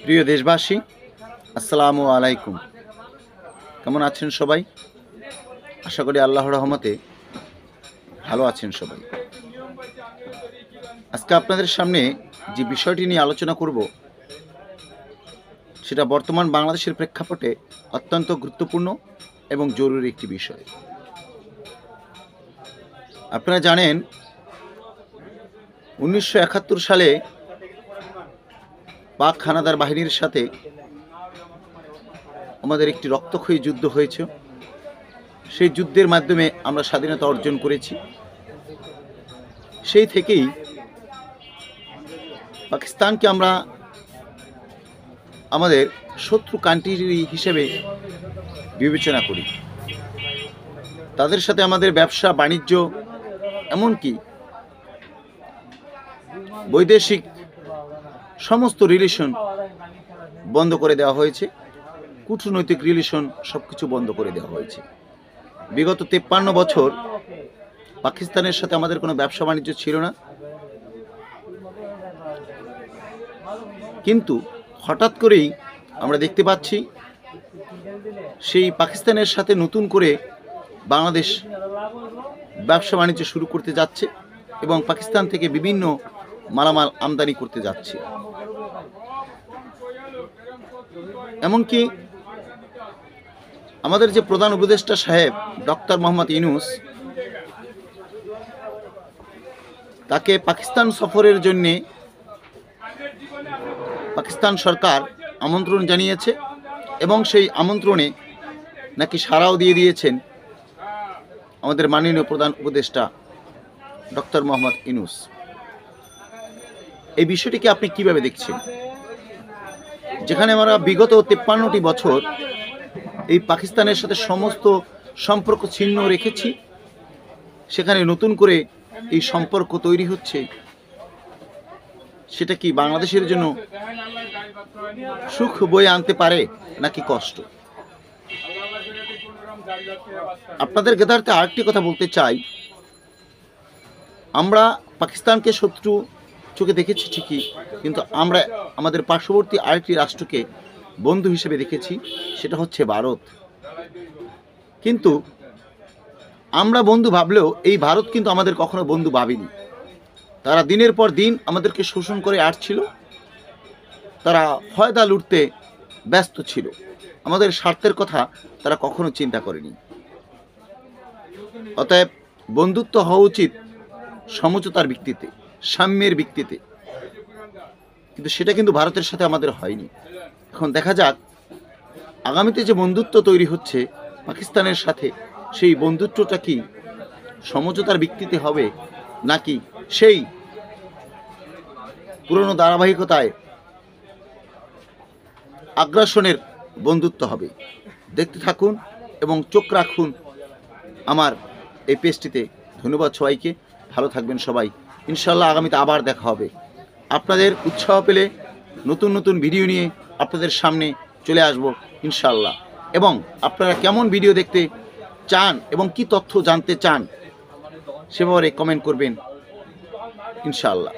প্রিয় দেশবাসী, আসসালামু আলাইকুম। কেমন আছেন সবাই? আশা করি আল্লাহর রহমতে ভালো আছেন সবাই। আজকে আপনাদের সামনে যে বিষয়টি নিয়ে আলোচনা করব সেটা বর্তমান বাংলাদেশের প্রেক্ষাপটে অত্যন্ত গুরুত্বপূর্ণ এবং জরুরি একটি বিষয়। আপনারা জানেন 1971 সালে পাক হানাদার বাহিনীর সাথে আমাদের একটি রক্তক্ষয়ী যুদ্ধ হয়েছে। সেই যুদ্ধের মাধ্যমে আমরা স্বাধীনতা অর্জন করেছি। সেই থেকেই পাকিস্তানকে আমরা আমাদের শত্রু কান্ট্রি হিসেবে বিবেচনা করি। তাদের সাথে আমাদের ব্যবসা বাণিজ্য এমনকি বৈদেশিক সমস্ত রিলেশন বন্ধ করে দেওয়া হয়েছে। কূটনৈতিক রিলেশন সব কিছু বন্ধ করে দেওয়া হয়েছে। বিগত 53 বছর পাকিস্তানের সাথে আমাদের কোনো ব্যবসা বাণিজ্য ছিল না, কিন্তু হঠাৎ করেই আমরা দেখতে পাচ্ছি সেই পাকিস্তানের সাথে নতুন করে বাংলাদেশ ব্যবসা বাণিজ্য শুরু করতে যাচ্ছে এবং পাকিস্তান থেকে বিভিন্ন মালামাল আমদানি করতে যাচ্ছে। এমনকি আমাদের যে প্রধান উপদেষ্টা সাহেব ডক্টর মোহাম্মদ ইউনূস, তাকে পাকিস্তান সফরের জন্যে পাকিস্তান সরকার আমন্ত্রণ জানিয়েছে এবং সেই আমন্ত্রণে নাকি সাড়াও দিয়ে দিয়েছেন আমাদের মাননীয় প্রধান উপদেষ্টা ডক্টর মোহাম্মদ ইউনূস। এই বিষয়টিকে আপনি কিভাবে দেখছেন? যেখানে আমরা বিগত 53টি বছর এই পাকিস্তানের সাথে সমস্ত সম্পর্ক ছিন্ন রেখেছি, সেখানে নতুন করে এই সম্পর্ক তৈরি হচ্ছে, সেটা কি বাংলাদেশের জন্য সুখ বয়ে আনতে পারে নাকি কষ্ট? আপনাদের জ্ঞাতার্থে আরেকটি কথা বলতে চাই, আমরা পাকিস্তানকে শত্রু চোখে দেখেছি ঠিকই, কিন্তু আমরা আমাদের পার্শ্ববর্তী আরেকটি রাষ্ট্রকে বন্ধু হিসেবে দেখেছি, সেটা হচ্ছে ভারত। কিন্তু আমরা বন্ধু ভাবলেও এই ভারত কিন্তু আমাদের কখনো বন্ধু ভাবেনি। তারা দিনের পর দিন আমাদেরকে শোষণ করে আসছিল, তারা ফয়দা লুটতে ব্যস্ত ছিল, আমাদের স্বার্থের কথা তারা কখনো চিন্তা করেনি। অতএব বন্ধুত্ব হওয়া উচিত সমঝোতার ভিত্তিতে, সাম্যের ভিত্তিতে, কিন্তু সেটা কিন্তু ভারতের সাথে আমাদের হয়নি। এখন দেখা যাক আগামীতে যে বন্ধুত্ব তৈরি হচ্ছে পাকিস্তানের সাথে, সেই বন্ধুত্বটা কি সমঝোতার ভিত্তিতে হবে নাকি সেই পুরনো ধারাবাহিকতায় আগ্রাসনের বন্ধুত্ব হবে। দেখতে থাকুন এবং চোখ রাখুন আমার এই পেজটিতে। ধন্যবাদ সবাইকে, ভালো থাকবেন সবাই। ইনশাল্লাহ আগামীতে আবার দেখা হবে। আপনাদের উৎসাহ পেলে নতুন নতুন ভিডিও নিয়ে আপনাদের সামনে চলে আসব ইনশাল্লাহ। এবং আপনারা কেমন ভিডিও দেখতে চান এবং কি তথ্য জানতে চান সে ব্যাপারে কমেন্ট করবেন ইনশাল্লাহ।